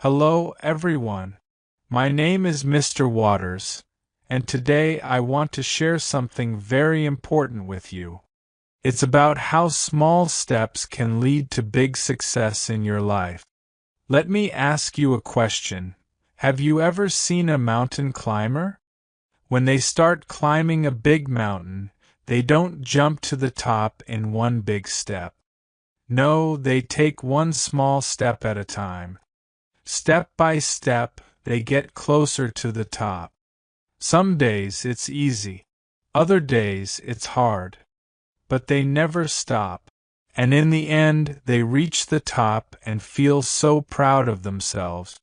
Hello, everyone. My name is Mr. Waters, and today I want to share something very important with you. It's about how small steps can lead to big success in your life. Let me ask you a question. Have you ever seen a mountain climber? When they start climbing a big mountain, they don't jump to the top in one big step. No, they take one small step at a time. Step by step, they get closer to the top. Some days it's easy, other days it's hard. But they never stop, and in the end they reach the top and feel so proud of themselves.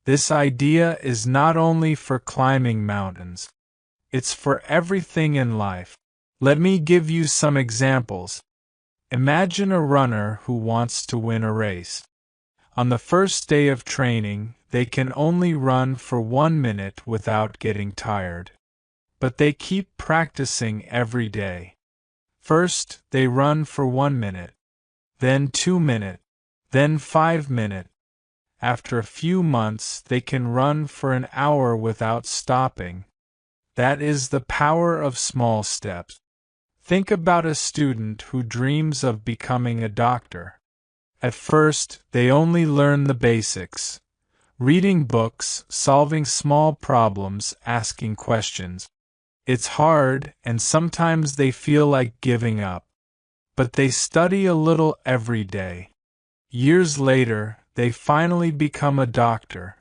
This idea is not only for climbing mountains, it's for everything in life. Let me give you some examples. Imagine a runner who wants to win a race. On the first day of training, they can only run for 1 minute without getting tired. But they keep practicing every day. First, they run for 1 minute, then 2 minutes, then 5 minutes. After a few months, they can run for an hour without stopping. That is the power of small steps. Think about a student who dreams of becoming a doctor. At first, they only learn the basics: reading books, solving small problems, asking questions. It's hard, and sometimes they feel like giving up. But they study a little every day. Years later, they finally become a doctor.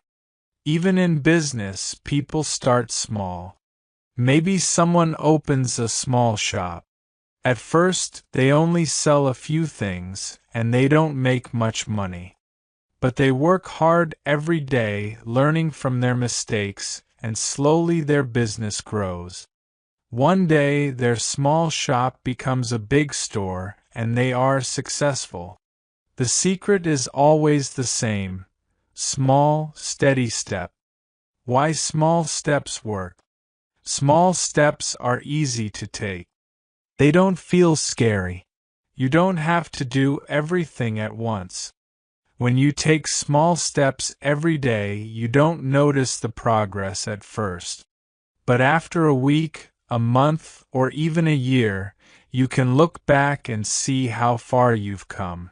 Even in business, people start small. Maybe someone opens a small shop. At first, they only sell a few things, and they don't make much money. But they work hard every day, learning from their mistakes, and slowly their business grows. One day, their small shop becomes a big store, and they are successful. The secret is always the same: small, steady step. Why small steps work? Small steps are easy to take. They don't feel scary. You don't have to do everything at once. When you take small steps every day, you don't notice the progress at first. But after a week, a month, or even a year, you can look back and see how far you've come.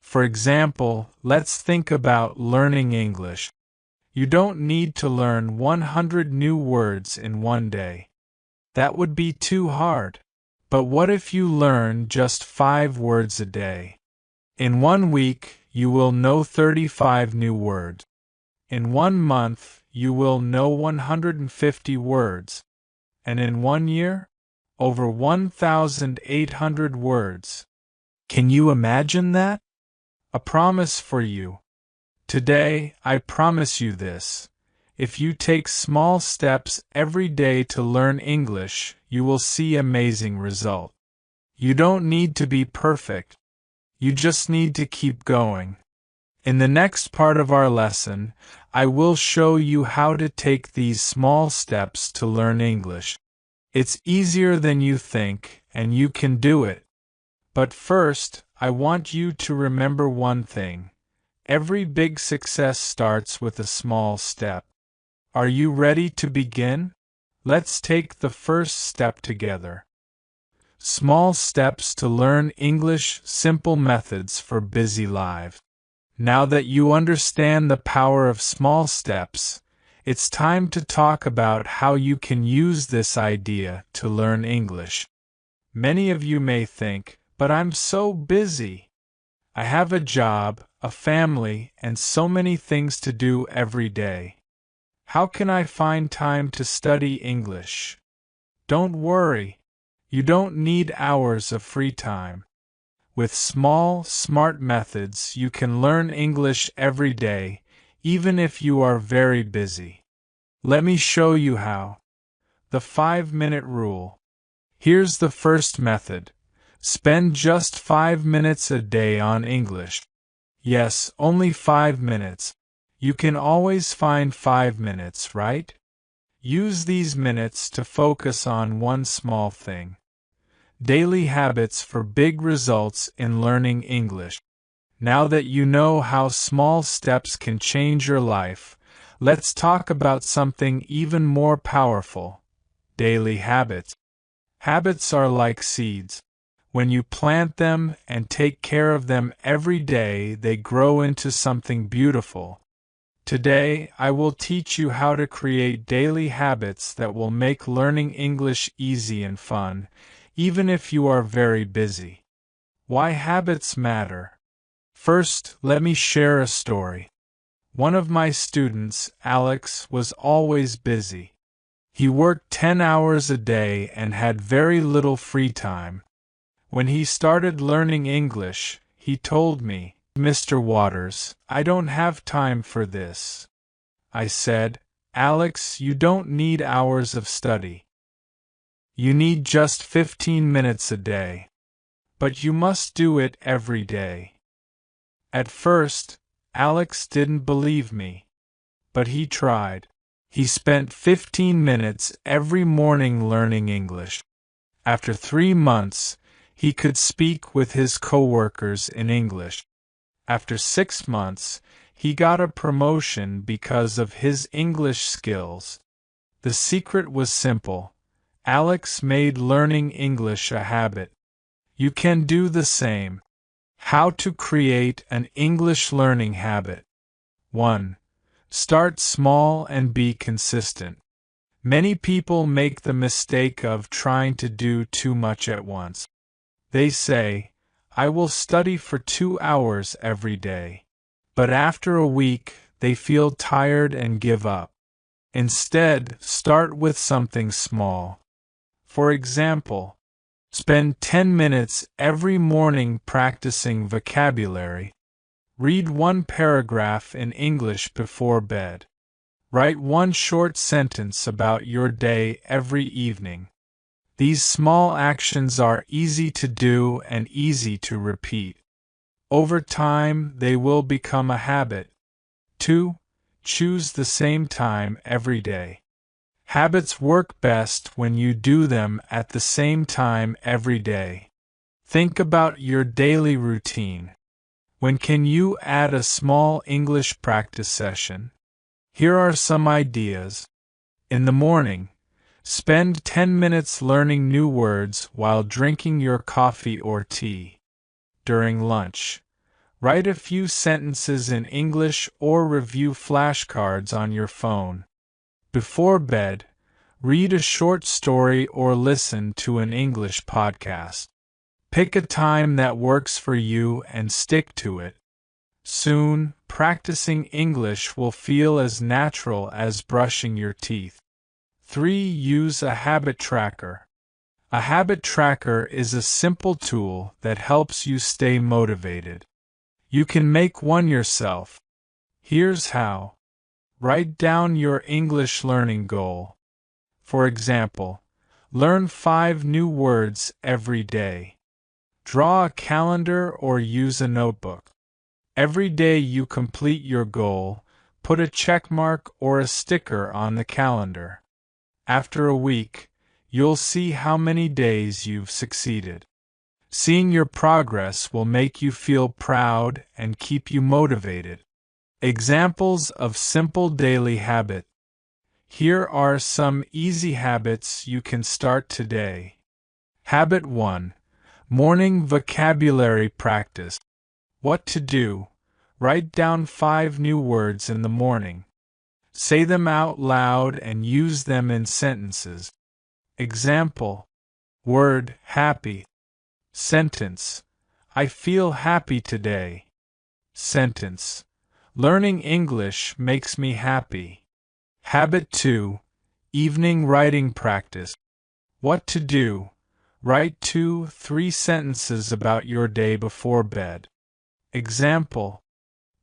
For example, let's think about learning English. You don't need to learn 100 new words in one day. That would be too hard. But what if you learn just 5 words a day? In 1 week, you will know 35 new words. In 1 month, you will know 150 words. And in 1 year, over 1,800 words. Can you imagine that? A promise for you. Today, I promise you this. If you take small steps every day to learn English, you will see amazing results. You don't need to be perfect. You just need to keep going. In the next part of our lesson, I will show you how to take these small steps to learn English. It's easier than you think, and you can do it. But first, I want you to remember one thing. Every big success starts with a small step. Are you ready to begin? Let's take the first step together. Small steps to learn English, simple methods for busy lives. Now that you understand the power of small steps, it's time to talk about how you can use this idea to learn English. Many of you may think, but I'm so busy. I have a job, a family, and so many things to do every day. How can I find time to study English? Don't worry. You don't need hours of free time. With small, smart methods, you can learn English every day, even if you are very busy. Let me show you how. The 5-minute rule. Here's the first method. Spend just 5 minutes a day on English. Yes, only 5 minutes. You can always find 5 minutes, right? Use these minutes to focus on one small thing. Daily habits for big results in learning English. Now that you know how small steps can change your life, let's talk about something even more powerful: daily habits. Habits are like seeds. When you plant them and take care of them every day, they grow into something beautiful. Today, I will teach you how to create daily habits that will make learning English easy and fun, even if you are very busy. Why habits matter. First, let me share a story. One of my students, Alex, was always busy. He worked 10 hours a day and had very little free time. When he started learning English, he told me, "Mr. Waters, I don't have time for this." I said, "Alex, you don't need hours of study. You need just 15 minutes a day. But you must do it every day." At first, Alex didn't believe me. But he tried. He spent 15 minutes every morning learning English. After 3 months, he could speak with his coworkers in English. After 6 months, he got a promotion because of his English skills. The secret was simple. Alex made learning English a habit. You can do the same. How to create an English learning habit. 1. Start small and be consistent. Many people make the mistake of trying to do too much at once. They say, "I will study for 2 hours every day." But after a week, they feel tired and give up. Instead, start with something small. For example, spend 10 minutes every morning practicing vocabulary. Read 1 paragraph in English before bed. Write 1 short sentence about your day every evening. These small actions are easy to do and easy to repeat. Over time, they will become a habit. 2. Choose the same time every day. Habits work best when you do them at the same time every day. Think about your daily routine. When can you add a small English practice session? Here are some ideas. In the morning, spend 10 minutes learning new words while drinking your coffee or tea. During lunch, write a few sentences in English or review flashcards on your phone. Before bed, read a short story or listen to an English podcast. Pick a time that works for you and stick to it. Soon, practicing English will feel as natural as brushing your teeth. 3. Use a habit tracker. A habit tracker is a simple tool that helps you stay motivated. You can make one yourself. Here's how. Write down your English learning goal. For example, learn 5 new words every day. Draw a calendar or use a notebook. Every day you complete your goal, put a check mark or a sticker on the calendar. After a week, you'll see how many days you've succeeded. Seeing your progress will make you feel proud and keep you motivated. Examples of simple daily habits. Here are some easy habits you can start today. Habit 1. Morning vocabulary practice. What to do. Write down 5 new words in the morning. Say them out loud and use them in sentences. Example. Word, happy. Sentence. I feel happy today. Sentence. Learning English makes me happy. Habit 2. Evening writing practice. What to do. Write 2-3 sentences about your day before bed. Example.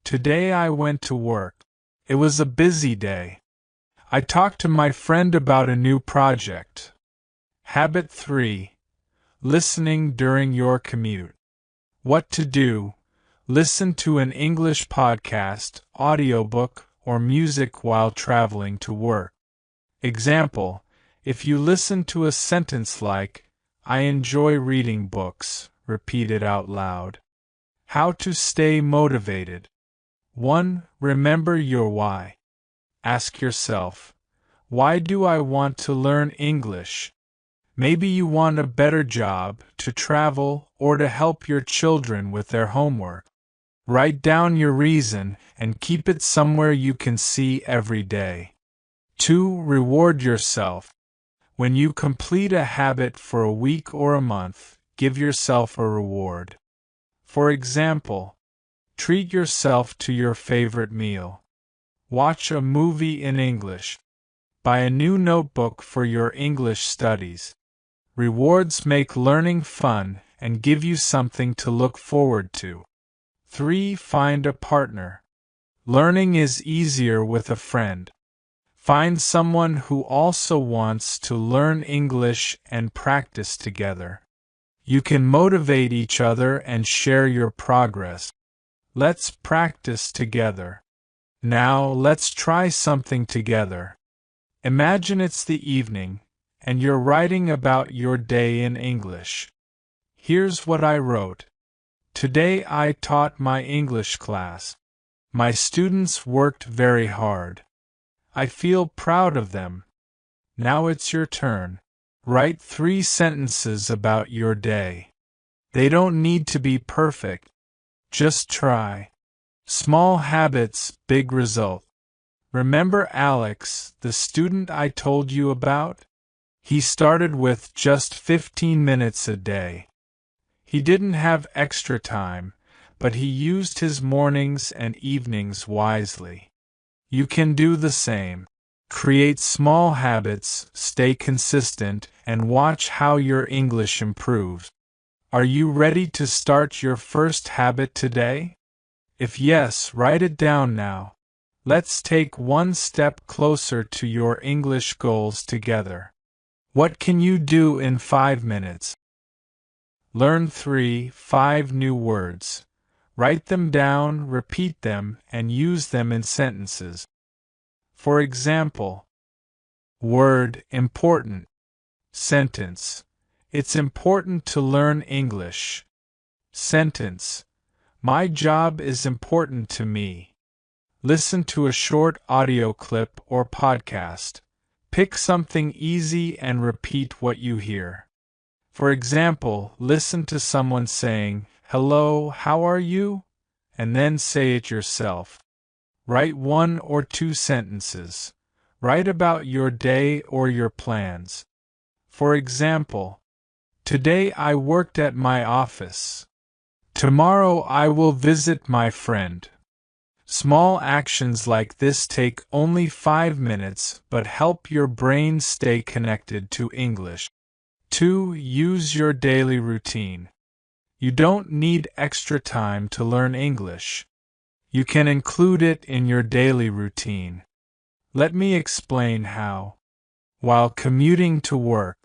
Today I went to work. It was a busy day. I talked to my friend about a new project. Habit 3. Listening during your commute. What to do. Listen to an English podcast, audiobook, or music while traveling to work. Example. If you listen to a sentence like, "I enjoy reading books," repeat it out loud. How to stay motivated. 1. Remember your why. Ask yourself, why do I want to learn English? Maybe you want a better job, to travel, or to help your children with their homework. Write down your reason and keep it somewhere you can see every day. 2. Reward yourself. When you complete a habit for a week or a month, give yourself a reward. For example, treat yourself to your favorite meal. Watch a movie in English. Buy a new notebook for your English studies. Rewards make learning fun and give you something to look forward to. 3. Find a partner. Learning is easier with a friend. Find someone who also wants to learn English and practice together. You can motivate each other and share your progress. Let's practice together. Now let's try something together. Imagine it's the evening, and you're writing about your day in English. Here's what I wrote. Today I taught my English class. My students worked very hard. I feel proud of them. Now it's your turn. Write 3 sentences about your day. They don't need to be perfect. Just try. Small habits, big result. Remember Alex, the student I told you about? He started with just 15 minutes a day. He didn't have extra time, but he used his mornings and evenings wisely. You can do the same. Create small habits, stay consistent, and watch how your English improves. Are you ready to start your first habit today? If yes, write it down now. Let's take one step closer to your English goals together. What can you do in 5 minutes? Learn 5 new words. Write them down, repeat them, and use them in sentences. For example, word important. Sentence. It's important to learn English. Sentence. My job is important to me. Listen to a short audio clip or podcast. Pick something easy and repeat what you hear. For example, listen to someone saying, "Hello, how are you?" and then say it yourself. Write 1 or 2 sentences. Write about your day or your plans. For example, today I worked at my office. Tomorrow I will visit my friend. Small actions like this take only 5 minutes but help your brain stay connected to English. 2. Use your daily routine. You don't need extra time to learn English. You can include it in your daily routine. Let me explain how. While commuting to work,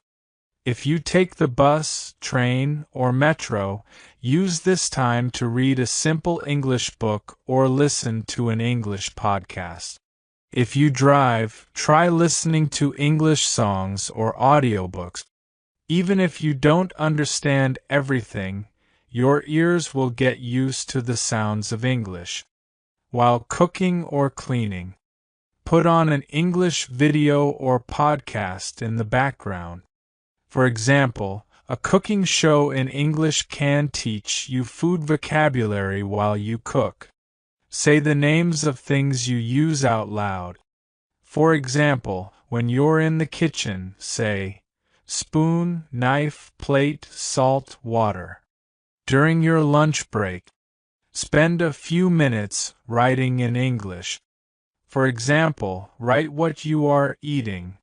if you take the bus, train, or metro, use this time to read a simple English book or listen to an English podcast. If you drive, try listening to English songs or audiobooks. Even if you don't understand everything, your ears will get used to the sounds of English. While cooking or cleaning, put on an English video or podcast in the background. For example, a cooking show in English can teach you food vocabulary while you cook. Say the names of things you use out loud. For example, when you're in the kitchen, say, spoon, knife, plate, salt, water. During your lunch break, spend a few minutes writing in English. For example, write what you are eating.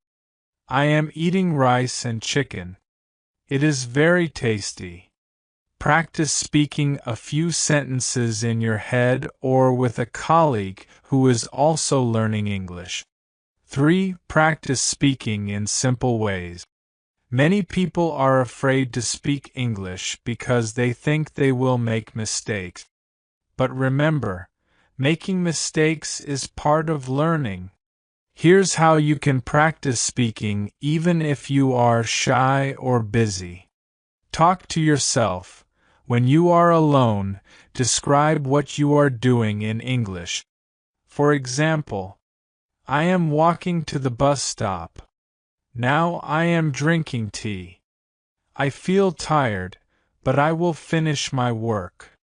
I am eating rice and chicken. It is very tasty. Practice speaking a few sentences in your head or with a colleague who is also learning English. 3. Practice speaking in simple ways. Many people are afraid to speak English because they think they will make mistakes. But remember, making mistakes is part of learning. Here's how you can practice speaking even if you are shy or busy. Talk to yourself. When you are alone, describe what you are doing in English. For example, I am walking to the bus stop. Now I am drinking tea. I feel tired, but I will finish my work.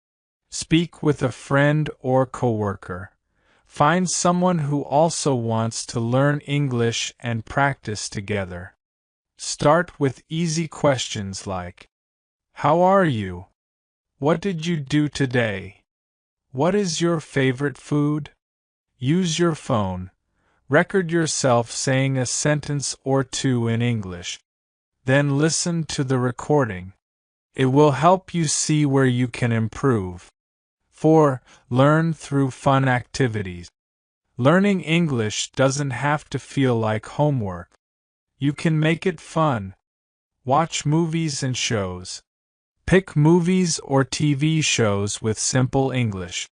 Speak with a friend or coworker. Find someone who also wants to learn English and practice together. Start with easy questions like, "How are you? What did you do today? What is your favorite food?" Use your phone. Record yourself saying a sentence or two in English. Then listen to the recording. It will help you see where you can improve. 4. Learn through fun activities. Learning English doesn't have to feel like homework. You can make it fun. Watch movies and shows. Pick movies or TV shows with simple English.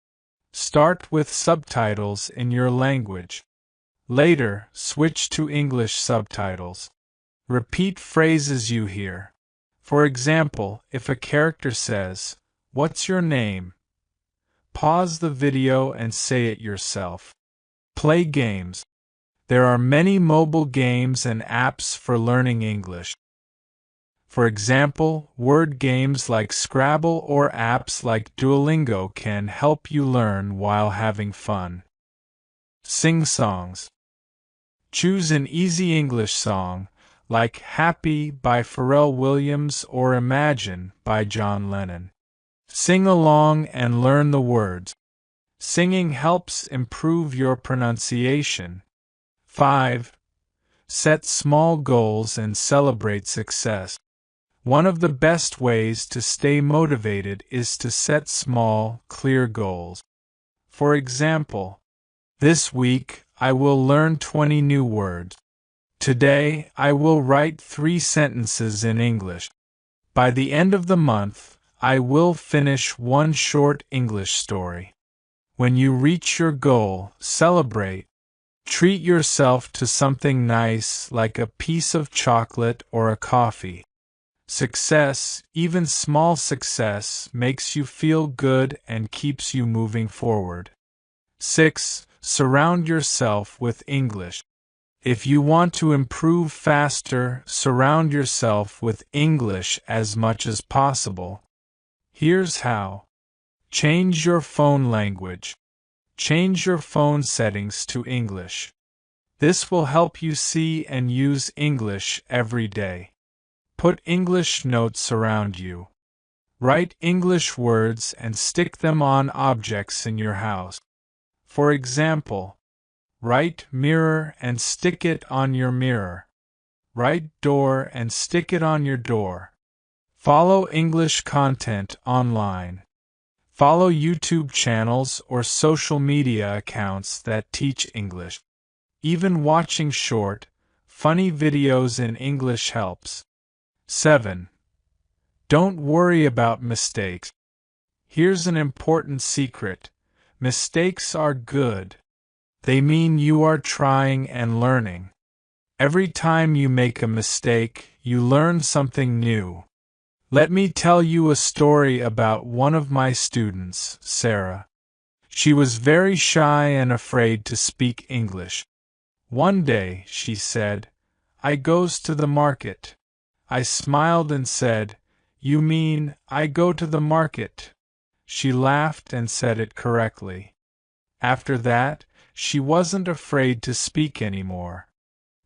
Start with subtitles in your language. Later, switch to English subtitles. Repeat phrases you hear. For example, if a character says, "What's your name?" pause the video and say it yourself. Play games. There are many mobile games and apps for learning English. For example, word games like Scrabble or apps like Duolingo can help you learn while having fun. Sing songs. Choose an easy English song, like Happy by Pharrell Williams or Imagine by John Lennon. Sing along and learn the words. Singing helps improve your pronunciation. 5. Set small goals and celebrate success. One of the best ways to stay motivated is to set small, clear goals. For example, this week I will learn 20 new words. Today I will write 3 sentences in English. By the end of the month, I will finish 1 short English story. When you reach your goal, celebrate. Treat yourself to something nice like a piece of chocolate or a coffee. Success, even small success, makes you feel good and keeps you moving forward. 6. Surround yourself with English. If you want to improve faster, surround yourself with English as much as possible. Here's how. Change your phone language. Change your phone settings to English. This will help you see and use English every day. Put English notes around you. Write English words and stick them on objects in your house. For example, write mirror and stick it on your mirror. Write door and stick it on your door. Follow English content online. Follow YouTube channels or social media accounts that teach English. Even watching short, funny videos in English helps. 7. Don't worry about mistakes. Here's an important secret. Mistakes are good. They mean you are trying and learning. Every time you make a mistake, you learn something new. Let me tell you a story about one of my students, Sarah. She was very shy and afraid to speak English. One day, she said, "I goes to the market." I smiled and said, "You mean, I go to the market?" She laughed and said it correctly. After that, she wasn't afraid to speak anymore.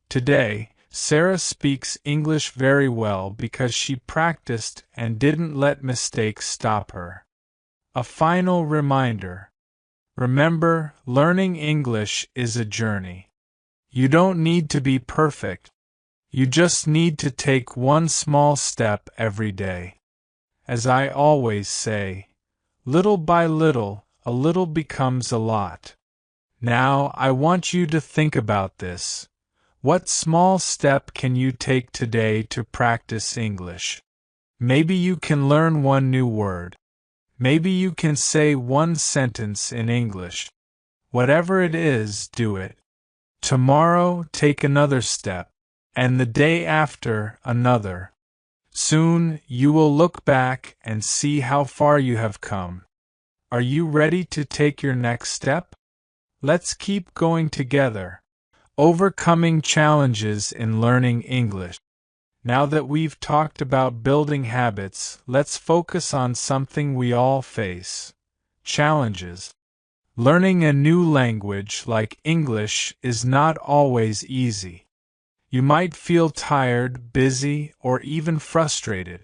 Today, Sarah speaks English very well because she practiced and didn't let mistakes stop her. A final reminder. Remember, learning English is a journey. You don't need to be perfect. You just need to take one small step every day. As I always say, little by little, a little becomes a lot. Now I want you to think about this. What small step can you take today to practice English? Maybe you can learn one new word. Maybe you can say one sentence in English. Whatever it is, do it. Tomorrow, take another step, and the day after, another. Soon you will look back and see how far you have come. Are you ready to take your next step? Let's keep going together, overcoming challenges in learning English. Now that we've talked about building habits, let's focus on something we all face: challenges. Learning a new language like English is not always easy. You might feel tired, busy, or even frustrated.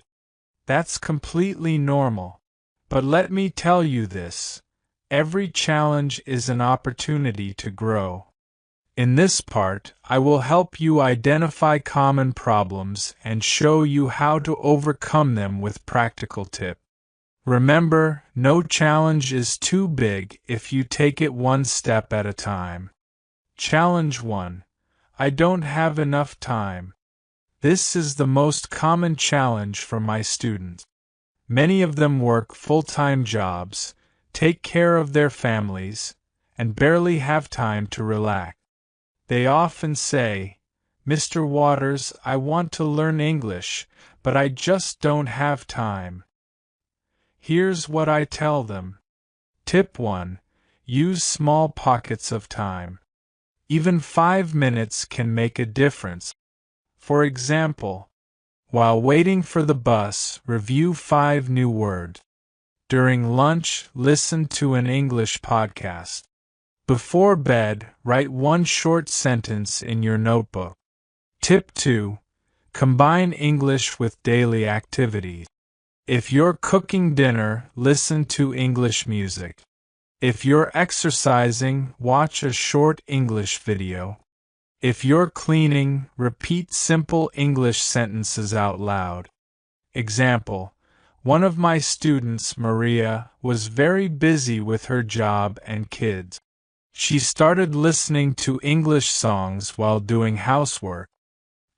That's completely normal. But let me tell you this: every challenge is an opportunity to grow. In this part, I will help you identify common problems and show you how to overcome them with practical tips. Remember, no challenge is too big if you take it one step at a time. Challenge 1. I don't have enough time. This is the most common challenge for my students. Many of them work full-time jobs, take care of their families, and barely have time to relax. They often say, "Mr. Waters, I want to learn English, but I just don't have time." Here's what I tell them. Tip 1. Use small pockets of time. Even 5 minutes can make a difference. For example, while waiting for the bus, review 5 new words. During lunch, listen to an English podcast. Before bed, write one short sentence in your notebook. Tip 2. Combine English with daily activities. If you're cooking dinner, listen to English music. If you're exercising, watch a short English video. If you're cleaning, repeat simple English sentences out loud. Example: one of my students, Maria, was very busy with her job and kids. She started listening to English songs while doing housework.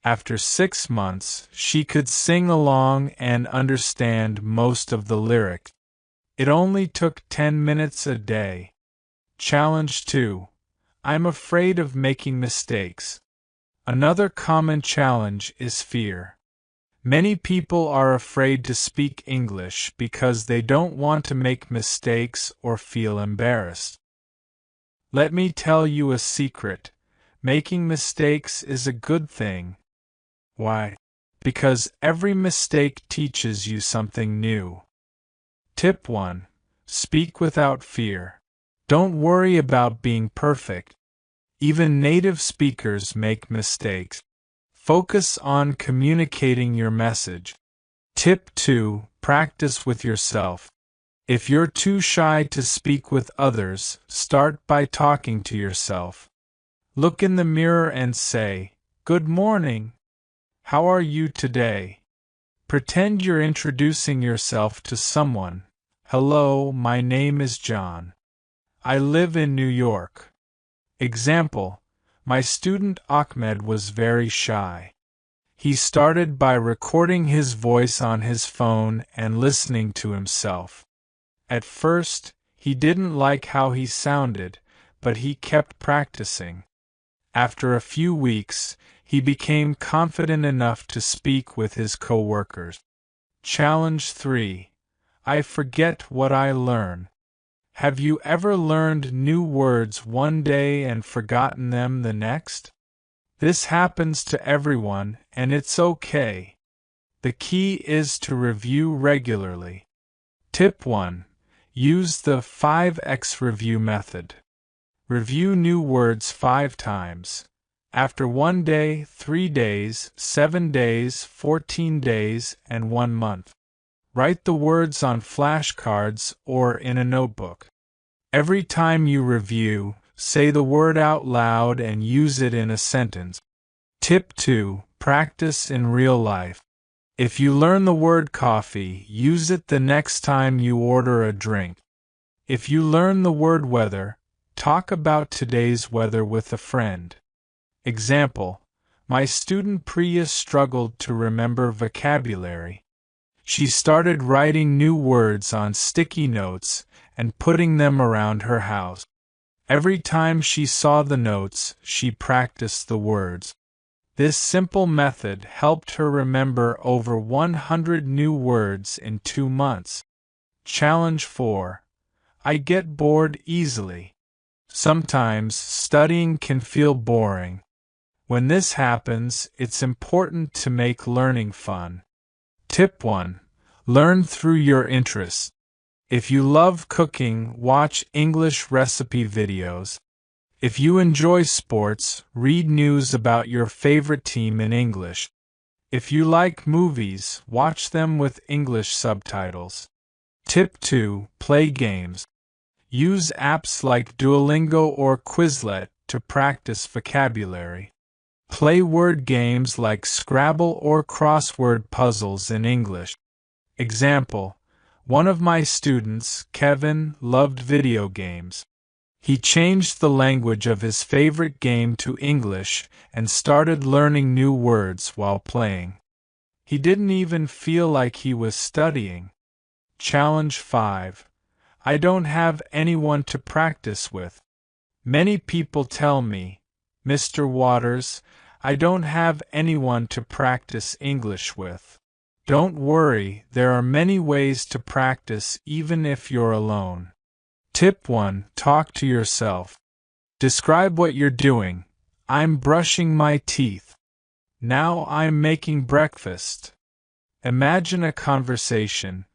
After 6 months, she could sing along and understand most of the lyrics. It only took 10 minutes a day. Challenge 2. I'm afraid of making mistakes. Another common challenge is fear. Many people are afraid to speak English because they don't want to make mistakes or feel embarrassed. Let me tell you a secret: making mistakes is a good thing. Why? Because every mistake teaches you something new. Tip 1. Speak without fear. Don't worry about being perfect. Even native speakers make mistakes. Focus on communicating your message. Tip 2. Practice with yourself. If you're too shy to speak with others, start by talking to yourself. Look in the mirror and say, "Good morning. How are you today?" Pretend you're introducing yourself to someone. "Hello, my name is John. I live in New York." Example: my student Ahmed was very shy. He started by recording his voice on his phone and listening to himself. At first, he didn't like how he sounded, but he kept practicing. After a few weeks, he became confident enough to speak with his coworkers. Challenge 3. I forget what I learn. Have you ever learned new words one day and forgotten them the next? This happens to everyone, and it's okay. The key is to review regularly. Tip 1. Use the 5x review method. Review new words 5 times. After 1 day, 3 days, 7 days, 14 days, and 1 month. Write the words on flashcards or in a notebook. Every time you review, say the word out loud and use it in a sentence. Tip 2. Practice in real life. If you learn the word coffee, use it the next time you order a drink. If you learn the word weather, talk about today's weather with a friend. Example: my student Priya struggled to remember vocabulary. She started writing new words on sticky notes and putting them around her house. Every time she saw the notes, she practiced the words. This simple method helped her remember over 100 new words in 2 months. Challenge 4. I get bored easily. Sometimes studying can feel boring. When this happens, it's important to make learning fun. Tip 1. Learn through your interests. If you love cooking, watch English recipe videos. If you enjoy sports, read news about your favorite team in English. If you like movies, watch them with English subtitles. Tip 2. Play games. Use apps like Duolingo or Quizlet to practice vocabulary. Play word games like Scrabble or crossword puzzles in English. Example: one of my students, Kevin, loved video games. He changed the language of his favorite game to English and started learning new words while playing. He didn't even feel like he was studying. Challenge 5. I don't have anyone to practice with. Many people tell me, Mr. Waters, I don't have anyone to practice English with. Don't worry, there are many ways to practice even if you're alone. Tip 1. Talk to yourself. Describe what you're doing. I'm brushing my teeth. Now I'm making breakfast. Imagine a conversation.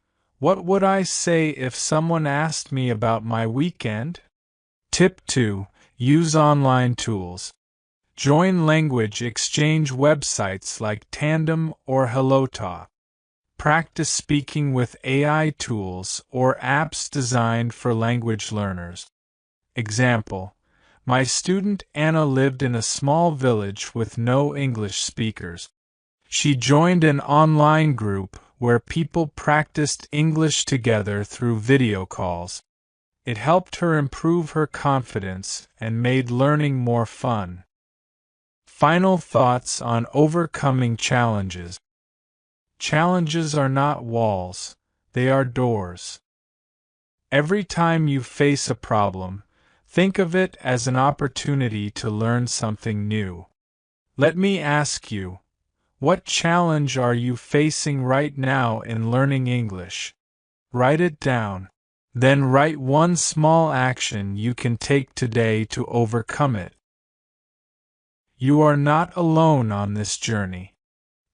What would I say if someone asked me about my weekend? Tip 2. Use online tools. Join language exchange websites like Tandem or HelloTalk. Practice speaking with AI tools or apps designed for language learners. Example: my student Anna lived in a small village with no English speakers. She joined an online group where people practiced English together through video calls. It helped her improve her confidence and made learning more fun. Final thoughts on overcoming challenges. Challenges are not walls, they are doors. Every time you face a problem, think of it as an opportunity to learn something new. Let me ask you, what challenge are you facing right now in learning English? Write it down. Then write one small action you can take today to overcome it. You are not alone on this journey.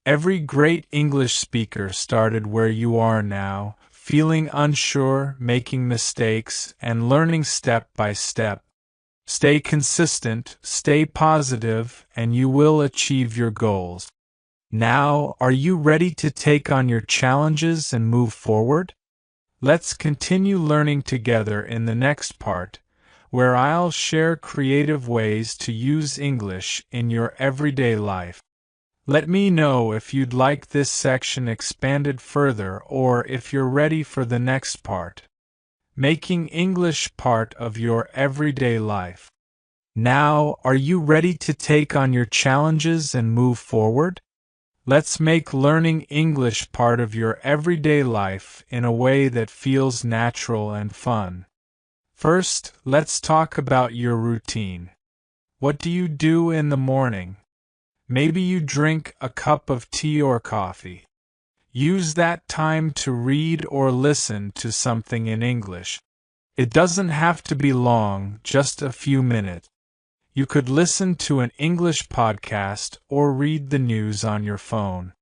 Every great English speaker started where you are now, feeling unsure, making mistakes, and learning step by step. Stay consistent, stay positive, and you will achieve your goals. Now, are you ready to take on your challenges and move forward? Let's continue learning together in the next part, where I'll share creative ways to use English in your everyday life. Let me know if you'd like this section expanded further or if you're ready for the next part. Making English part of your everyday life. Now, are you ready to take on your challenges and move forward? Let's make learning English part of your everyday life in a way that feels natural and fun. First, let's talk about your routine. What do you do in the morning? Maybe you drink a cup of tea or coffee. Use that time to read or listen to something in English. It doesn't have to be long, just a few minutes. You could listen to an English podcast or read the news on your phone.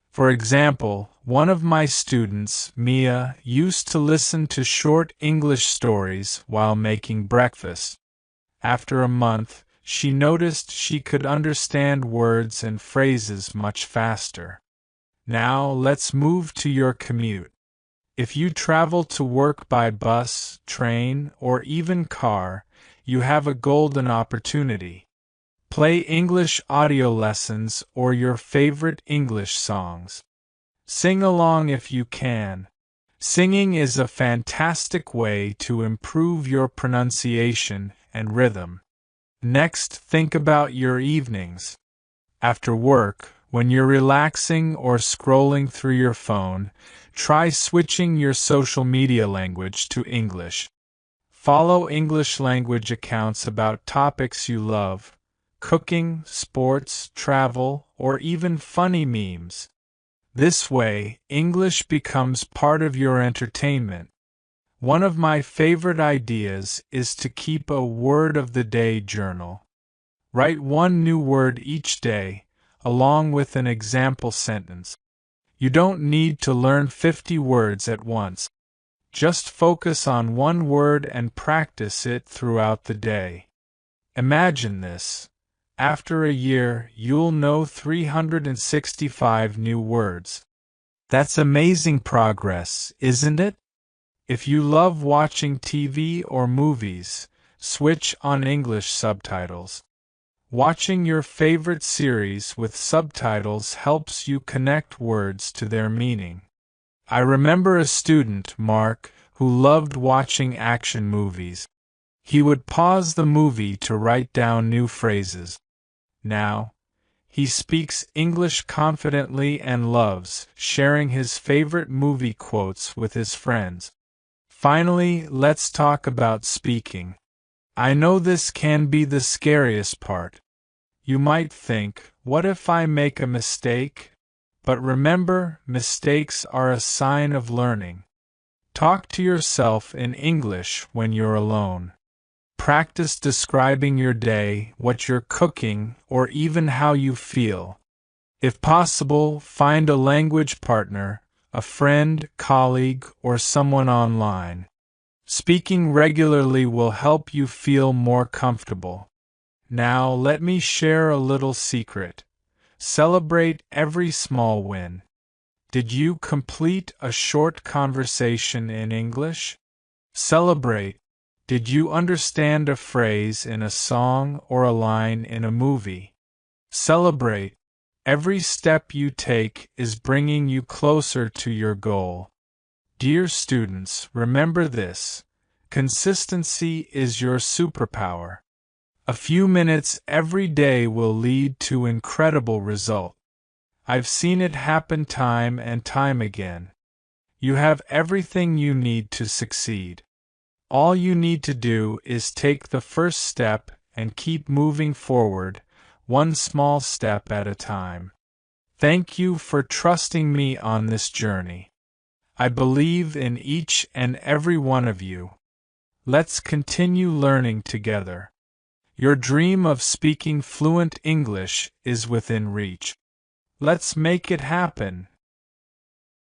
For example, one of my students, Mia, used to listen to short English stories while making breakfast. After a month, she noticed she could understand words and phrases much faster. Now let's move to your commute. If you travel to work by bus, train, or even car, you have a golden opportunity. Play English audio lessons or your favorite English songs. Sing along if you can. Singing is a fantastic way to improve your pronunciation and rhythm. Next, think about your evenings. After work, when you're relaxing or scrolling through your phone, try switching your social media language to English. Follow English language accounts about topics you love. cooking, sports, travel, or even funny memes. This way, English becomes part of your entertainment. One of my favorite ideas is to keep a word of the day journal. Write one new word each day, along with an example sentence. You don't need to learn 50 words at once. Just focus on one word and practice it throughout the day. Imagine this. After a year, you'll know 365 new words. That's amazing progress, isn't it? If you love watching TV or movies, switch on English subtitles. Watching your favorite series with subtitles helps you connect words to their meaning. I remember a student, Mark, who loved watching action movies. He would pause the movie to write down new phrases. Now, he speaks English confidently and loves sharing his favorite movie quotes with his friends. Finally, let's talk about speaking. I know this can be the scariest part. You might think, what if I make a mistake? But remember, mistakes are a sign of learning. Talk to yourself in English when you're alone. Practice describing your day, what you're cooking, or even how you feel. If possible, find a language partner, a friend, colleague, or someone online. Speaking regularly will help you feel more comfortable. Now let me share a little secret. Celebrate every small win. Did you complete a short conversation in English? Celebrate. Did you understand a phrase in a song or a line in a movie? Celebrate. Every step you take is bringing you closer to your goal. Dear students, remember this. Consistency is your superpower. A few minutes every day will lead to incredible results. I've seen it happen time and time again. You have everything you need to succeed. All you need to do is take the first step and keep moving forward, one small step at a time. Thank you for trusting me on this journey. I believe in each and every one of you. Let's continue learning together. Your dream of speaking fluent English is within reach. Let's make it happen.